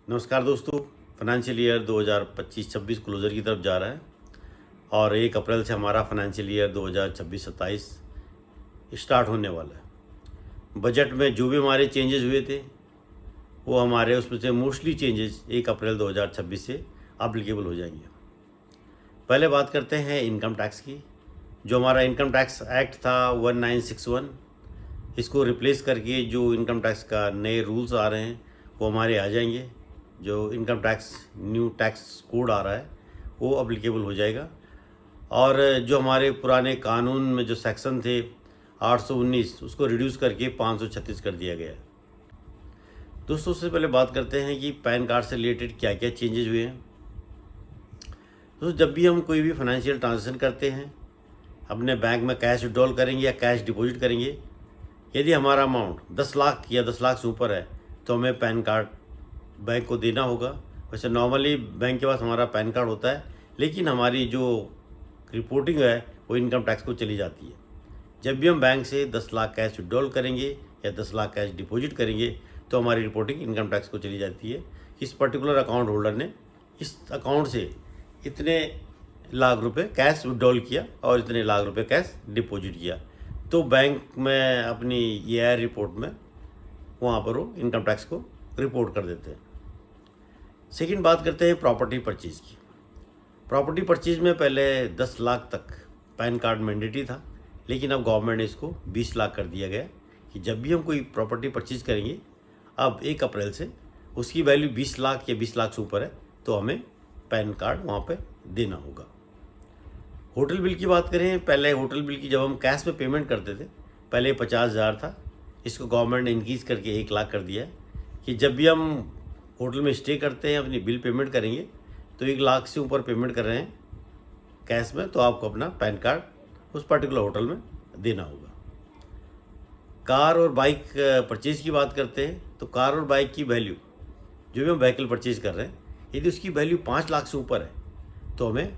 नमस्कार दोस्तों। Financial year 2025-26 closure की तरफ जा रहा है और 1 अप्रैल से हमारा फाइनेंशियल ईयर 2026-27 स्टार्ट होने वाला है। बजट में जो भी हमारे चेंजेस हुए थे वो हमारे उसमें से मोस्टली चेंजेस 1 अप्रैल 2026 से अप्लीकेबल हो जाएंगे। पहले बात करते हैं इनकम टैक्स की। जो हमारा इनकम टैक्स एक्ट था 1961, इसको रिप्लेस करके जो इनकम टैक्स का नए रूल्स आ रहे हैं वो हमारे आ जाएंगे। जो income tax new tax code आ रहा है वो अप्लीकेबल हो जाएगा। और जो हमारे पुराने कानून में जो सेक्शन थे 819 उसको रिड्यूस करके 536 कर दिया गया है। दोस्तों, सबसे पहले बात करते हैं कि पैन कार्ड से रिलेटेड क्या क्या चेंजेस हुए हैं। दोस्तों, जब भी हम कोई भी फाइनेंशियल ट्रांजेक्शन करते हैं, अपने बैंक में कैश विड्रॉल करेंगे या कैश डिपॉजिट करेंगे, यदि हमारा अमाउंट 10 लाख या 10 लाख से ऊपर है तो हमें पैन कार्ड बैंक को देना होगा। वैसे नॉर्मली बैंक के पास हमारा पैन कार्ड होता है, लेकिन हमारी जो रिपोर्टिंग है वो इनकम टैक्स को चली जाती है। जब भी हम बैंक से 10 लाख कैश विड्रॉल करेंगे या 10 लाख कैश डिपॉजिट करेंगे तो हमारी रिपोर्टिंग इनकम टैक्स को चली जाती है। इस पर्टिकुलर अकाउंट होल्डर ने इस अकाउंट से इतने लाख रुपए कैश विड्रॉल किया और इतने लाख रुपए कैश डिपॉजिट किया, तो बैंक में अपनी EIR रिपोर्ट में वहाँ पर वो इनकम टैक्स को रिपोर्ट कर देते हैं। सेकंड बात करते हैं प्रॉपर्टी परचेज़ की। प्रॉपर्टी परचेज़ में पहले 10 लाख तक पैन कार्ड मैंडेटरी था, लेकिन अब गवर्नमेंट ने इसको 20 लाख कर दिया गया कि जब भी हम कोई प्रॉपर्टी परचेज़ करेंगे अब 1 अप्रैल से उसकी वैल्यू 20 लाख या 20 लाख से ऊपर है तो हमें पैन कार्ड वहाँ पे देना होगा। होटल बिल की बात करें, पहले होटल बिल की जब हम कैश में पेमेंट करते थे पहले 50,000 था, इसको गवर्नमेंट ने इंक्रीज़ करके 1 लाख कर दिया है कि जब भी हम होटल में स्टे करते हैं अपनी बिल पेमेंट करेंगे तो 1 लाख से ऊपर पेमेंट कर रहे हैं कैश में तो आपको अपना पैन कार्ड उस पर्टिकुलर होटल में देना होगा। कार और बाइक परचेज़ की बात करते हैं तो कार और बाइक की वैल्यू जो भी हम व्हीकल परचेज़ कर रहे हैं, यदि उसकी वैल्यू 5 लाख से ऊपर है तो हमें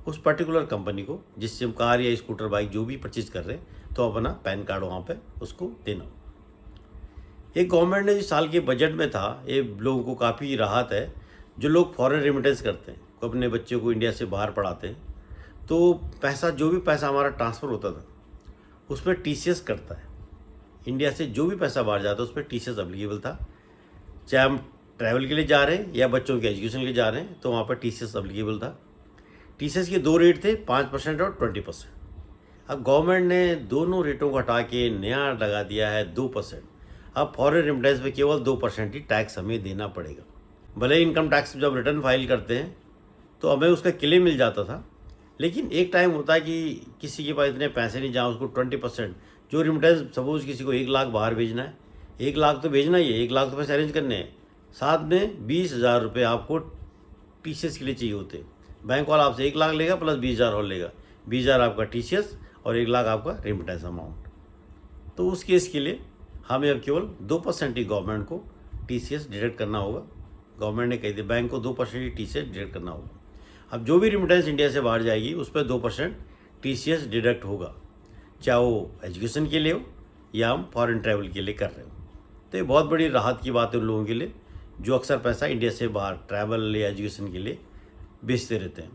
उस पर्टिकुलर कंपनी को जिससे हम कार या स्कूटर बाइक जो भी परचेज़ कर रहे हैं तो अपना पैन कार्ड वहाँ पे उसको देना होगा। एक गवर्नमेंट ने जो साल के बजट में था, ये लोगों को काफ़ी राहत है। जो लोग फॉरेन रेमिटेंस करते हैं, को अपने बच्चों को इंडिया से बाहर पढ़ाते हैं, तो पैसा जो भी पैसा हमारा ट्रांसफ़र होता था उसमें TCS करता है। इंडिया से जो भी पैसा बाहर जाता है उस पर TCS अप्लीकेबल था। चाहे हम ट्रैवल के लिए जा रहे हैं या बच्चों के एजुकेशन के लिए जा रहे हैं तो वहाँ पर TCS अप्लीकेबल था। TCS के 2 रेट थे, 5% और 20%। अब गवर्नमेंट ने दोनों रेटों को हटा के नया लगा दिया है 2%। अब फॉरेन रेमिटेंस पे केवल 2% ही टैक्स हमें देना पड़ेगा। भले इनकम टैक्स जब रिटर्न फाइल करते हैं तो हमें उसका क्लेम मिल जाता था, लेकिन एक टाइम होता है कि किसी के पास इतने पैसे नहीं जहाँ उसको 20% जो रेमिटेंस, सपोज किसी को 1 लाख बाहर भेजना है, 1 लाख तो भेजना ही है, 1 लाख तो पैसे अरेंज करने हैं, साथ में 20,000 रुपये आपको TCS के लिए चाहिए होते हैं। बैंक वाला आपसे 1 लाख लेगा प्लस 20,000 और लेगा, 20,000 आपका TCS और 1 लाख आपका रेमिटेंस अमाउंट। तो उस केस के लिए हमें अब केवल 2% ही गवर्नमेंट को TCS डिडक्ट करना होगा। गवर्नमेंट ने कह दिया बैंक को 2% ही TCS डिडक्ट करना होगा। अब जो भी रिमिटेंस इंडिया से बाहर जाएगी उस पर 2% TCS डिडक्ट होगा, चाहे वो एजुकेशन के लिए हो या हम फॉरेन ट्रैवल के लिए कर रहे हो। तो ये बहुत बड़ी राहत की बात है उन लोगों के लिए जो अक्सर पैसा इंडिया से बाहर ट्रैवल या एजुकेशन के लिए भेजते रहते हैं।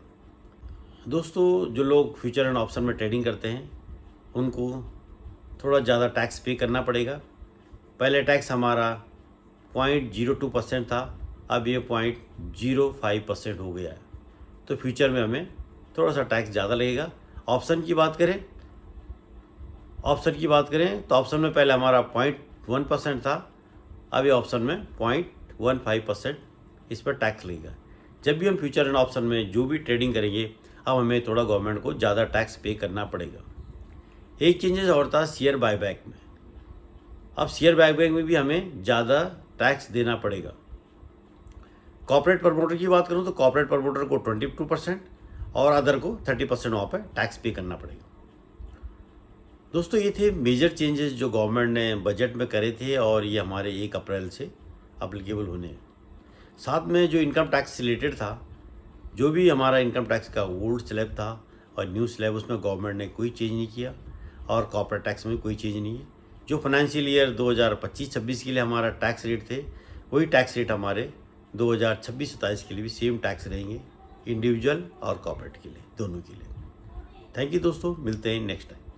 दोस्तों, जो लोग फ्यूचर एंड ऑप्शन में ट्रेडिंग करते हैं उनको थोड़ा ज़्यादा टैक्स पे करना पड़ेगा। पहले टैक्स हमारा 0.02% था, अब ये 0.05% हो गया है, तो फ्यूचर में हमें थोड़ा सा टैक्स ज़्यादा लगेगा। ऑप्शन की बात करें तो ऑप्शन में पहले हमारा 0.1% था, अब ये ऑप्शन में 0.15% इस पर टैक्स लगेगा। जब भी हम फ्यूचर एंड ऑप्शन में जो भी ट्रेडिंग करेंगे अब हमें थोड़ा गवर्नमेंट को ज़्यादा टैक्स पे करना पड़ेगा। एक चेंजेस और था शेयर बायबैक में। अब शेयर बायबैक में भी हमें ज़्यादा टैक्स देना पड़ेगा। कॉर्पोरेट प्रमोटर की बात करूँ तो कॉर्पोरेट प्रमोटर को 22% और अदर को 30% वहाँ पर टैक्स पे करना पड़ेगा। दोस्तों, ये थे मेजर चेंजेस जो गवर्नमेंट ने बजट में करे थे और ये हमारे 1 अप्रैल से अप्लीकेबल होने हैं। साथ में जो इनकम टैक्स से रिलेटेड था, जो भी हमारा इनकम टैक्स का ओल्ड स्लैब था और न्यू स्लैब, उसमें गवर्नमेंट ने कोई चेंज नहीं किया और कॉर्पोरेट टैक्स में कोई चेंज नहीं है। जो फाइनेंशियल ईयर 2025-26 के लिए हमारा टैक्स रेट थे वही टैक्स रेट हमारे 2026-27 के लिए भी सेम टैक्स रहेंगे, इंडिविजुअल और कॉर्पोरेट के लिए, दोनों के लिए। थैंक यू दोस्तों, मिलते हैं नेक्स्ट टाइम।